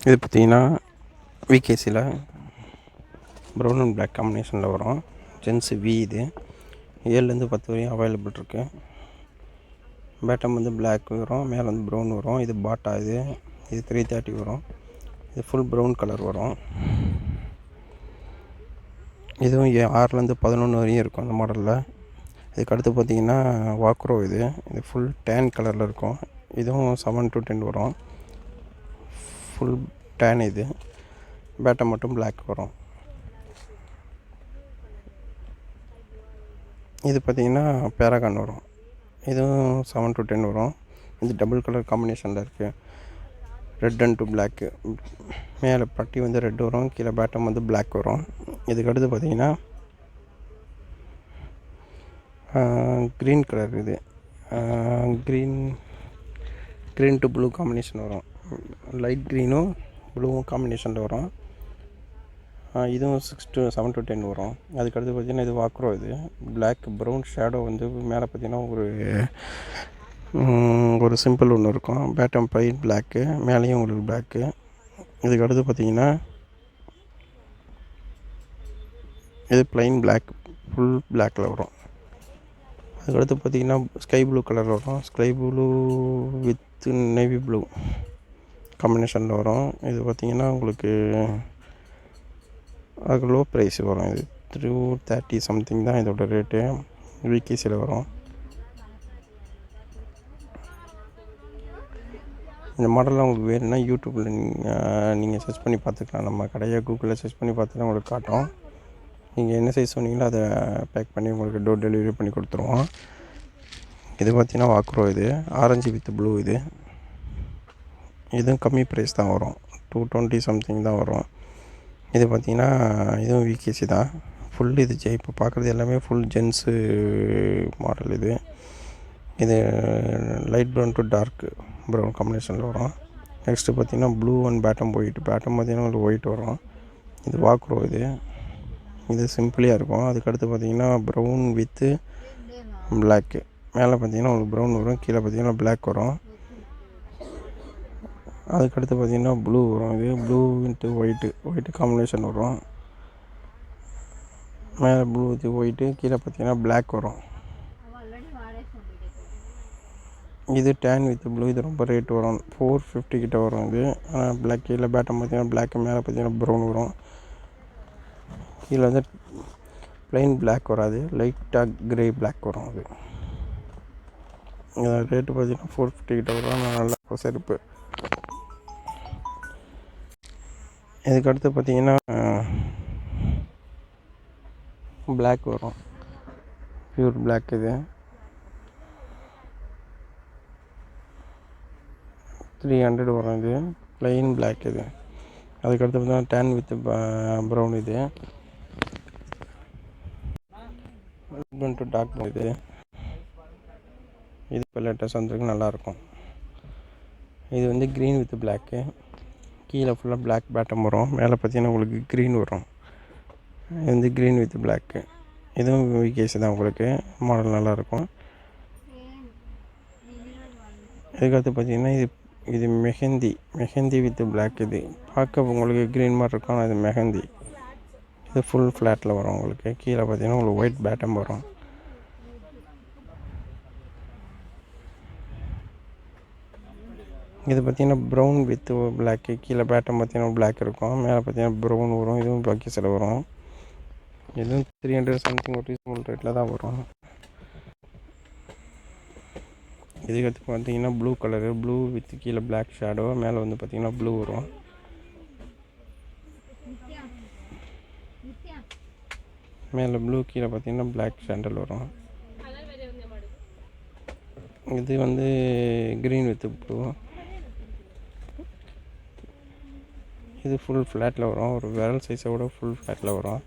இது பார்த்திங்கன்னா விகேசியில் brown and black காம்பினேஷனில் வரும். ஜென்ஸு வி இது 7லேருந்து 10 வரையும் அவைலபிள் இருக்குது. பேட்டம் வந்து பிளாக் வரும், மேலே வந்து ப்ரௌன் வரும். இது பாட்டா இது 330 வரும். இது ஃபுல் ப்ரௌன் கலர் வரும். இதுவும் 6லேருந்து 11 வரையும் இருக்கும் அந்த மாடலில். இதுக்கு அடுத்து பார்த்திங்கன்னா வாக்ரோ இது ஃபுல் டேன் கலரில் இருக்கும். இதுவும் 7 to 10 வரும். ஃபுல் டேன் இது பேட்டம் மட்டும் பிளாக் வரும். இது பார்த்திங்கன்னா பேராகான் வரும். இதுவும் 7 to 10 வரும். இது டபுள் கலர் காம்பினேஷனில் இருக்குது. Red and to black. மேலே பட்டி வந்து ரெட் வரும், கீழே பேட்டம் வந்து பிளாக் வரும். இதுக்கு அடுத்து பார்த்திங்கன்னா க்ரீன் கலர் இது க்ரீன் டு ப்ளூ காம்பினேஷன் வரும். லைட் க்ரீனும் ப்ளூவும் காம்பினேஷனில் வரும். இதுவும் 7 to 10 வரும். அதுக்கடுத்து பார்த்திங்கன்னா இது வாக்ரோ இது பிளாக் ப்ரௌன் ஷேடோ வந்து மேலே பார்த்திங்கன்னா ஒரு சிம்பிள் ஒன்று இருக்கும். பேட்டம் ப்ளைன் பிளாக்கு, மேலேயும் உங்களுக்கு பிளாக்கு. இதுக்கு அடுத்து பார்த்திங்கன்னா இது ப்ளைன் பிளாக் ஃபுல் பிளாக்கில் வரும். அதுக்கடுத்து பார்த்திங்கன்னா ஸ்கை ப்ளூ கலரில் வரும். Sky blue with navy blue காம்பினேஷனில் வரும். இது பார்த்திங்கன்னா உங்களுக்கு அதுக்கு லோ ப்ரைஸ் வரும். இது 330 சம்திங் தான் இதோட ரேட்டு. விகேசியில் வரும். இந்த மாடலில் உங்களுக்கு வேணும்னா யூடியூப்பில் நீங்கள் சர்ச் பண்ணி பார்த்துக்கலாம். நம்ம கடையை கூகுளில் சர்ச் பண்ணி பார்த்துட்டு உங்களுக்கு காட்டும். நீங்கள் என்ன சைஸ் சொன்னீங்களோ அதை பேக் பண்ணி உங்களுக்கு டோர் டெலிவரி பண்ணி கொடுத்துருவோம். இது பார்த்திங்கன்னா வாக்ரோ இது ஆரஞ்சு வித் ப்ளூ இதுவும் கம்மி ப்ரைஸ் தான் வரும். 220 சம்திங் தான் வரும். இது பார்த்திங்கன்னா இதுவும் விகேசி தான். ஃபுல் இது இப்போ பார்க்குறது எல்லாமே ஃபுல் ஜென்ஸு மாடல். இது light brown to dark brown காம்பினேஷனில் வரும். நெக்ஸ்ட்டு பார்த்திங்கன்னா ப்ளூ அண்ட் பேட்டம் பார்த்திங்கன்னா உங்களுக்கு ஒயிட் வரும். இது வாக்ரோ இது சிம்பிளாக இருக்கும். அதுக்கடுத்து பார்த்திங்கன்னா ப்ரௌன் வித்து பிளாக்கு. மேலே பார்த்திங்கன்னா உங்களுக்கு ப்ரௌன் வரும், கீழே பார்த்திங்கன்னா பிளாக் வரும். அதுக்கடுத்து பார்த்திங்கன்னா ப்ளூ வரும். இது ப்ளூ வித்து ஒயிட்டு காம்பினேஷன் வரும். மேலே ப்ளூ வித் ஒயிட்டு, கீழே பார்த்திங்கன்னா பிளாக் வரும். இது டேன் வித் ப்ளூ. இது ரொம்ப ரேட் வரும், 450 கிட்ட வரும். இது ஆனால் பிளாக் கீழே பேட்டம் பார்த்திங்கன்னா பிளாக், மேலே பார்த்திங்கன்னா ப்ரௌன் வரும். கீழே வந்து ப்ளைன் பிளாக் வராது, லைட்டாக க்ரே பிளாக் வரும். ரேட்டு பார்த்திங்கன்னா 450 கிட்ட வரும். நல்லா இருக்கும் செருப்பு. இதுக்கடுத்து பார்த்திங்கன்னா பிளாக் வரும், ப்யூர் பிளாக். இது 300 வரும். இது ப்ளைன் பிளாக். அதுக்கடுத்து பார்த்தீங்கன்னா டேன் வித் ப்ரௌன். இது டு டார்க் இது இப்போ லேட்டஸ்ட் வந்துருக்கு, நல்லாயிருக்கும். இது வந்து க்ரீன் வித் பிளாக்கு. கீழே ஃபுல்லாக பிளாக் பேட்டம் வரும், மேலே பார்த்தீங்கன்னா உங்களுக்கு க்ரீன் வரும். இது வந்து க்ரீன் வித் பிளாக்கு. இதுவும் விகேசி தான். உங்களுக்கு மாடல் நல்லாயிருக்கும். இதுக்கடுத்து பார்த்திங்கன்னா இது மெஹந்தி வித் பிளாக். இது பார்க்க உங்களுக்கு க்ரீன் மாதிரி இருக்கும், ஆனால் இது மெஹந்தி. இது ஃபுல் ஃப்ளாட்டில் வரும். உங்களுக்கு கீழே பார்த்திங்கன்னா உங்களுக்கு ஒயிட் பேட்டம் வரும். இது பார்த்திங்கன்னா ப்ரௌன் வித் பிளாக்கு. கீழே பேட்டம் பார்த்திங்கன்னா பிளாக் இருக்கும், மேலே பார்த்திங்கன்னா ப்ரௌன் வரும். இதுவும் பாக்கிஸில் வரும். இதுவும் 300 சம்திங் ஒரு ரீசனபிள் ரேட்டில் தான் வரும். இதுக்கடுத்து பார்த்திங்கன்னா ப்ளூ கலரு, ப்ளூ வித் கீழே பிளாக் ஷேடோ, மேலே வந்து பார்த்திங்கன்னா ப்ளூ வரும். மேலே ப்ளூ, கீழே பார்த்திங்கன்னா பிளாக் சாண்டல் வரும். இது வந்து க்ரீன் வித் ப்ளூ. இது ஃபுல் ஃப்ளாட்டில் வரும், ஒரு விரல் சைஸோட ஃபுல் ஃப்ளாட்டில் வரும்.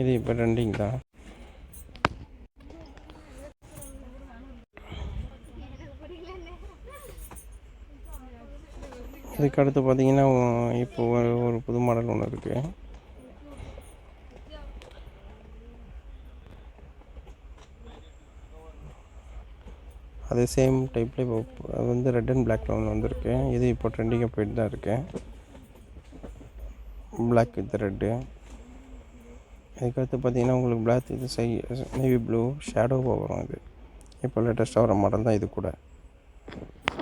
இது இப்போ ட்ரெண்டிங் தான். இதுக்கு அடுத்து பார்த்திங்கன்னா இப்போ ஒரு புது மாடல் ஒன்று இருக்குது. அதே சேம் டைப்லேயே இப்போ அது வந்து ரெட் அண்ட் பிளாக்ல ஒன்று வந்திருக்கு. இது இப்போ ட்ரெண்டிங்காக போயிட்டு தான் இருக்கு. Black with red. இதுக்கடுத்து பார்த்தீங்கன்னா உங்களுக்கு பிளாக் வித் நேவி ப்ளூ ஷேடோவாக வரும். இது இப்போ லேட்டஸ்ட்டாக வர மாடல் தான் இது கூட.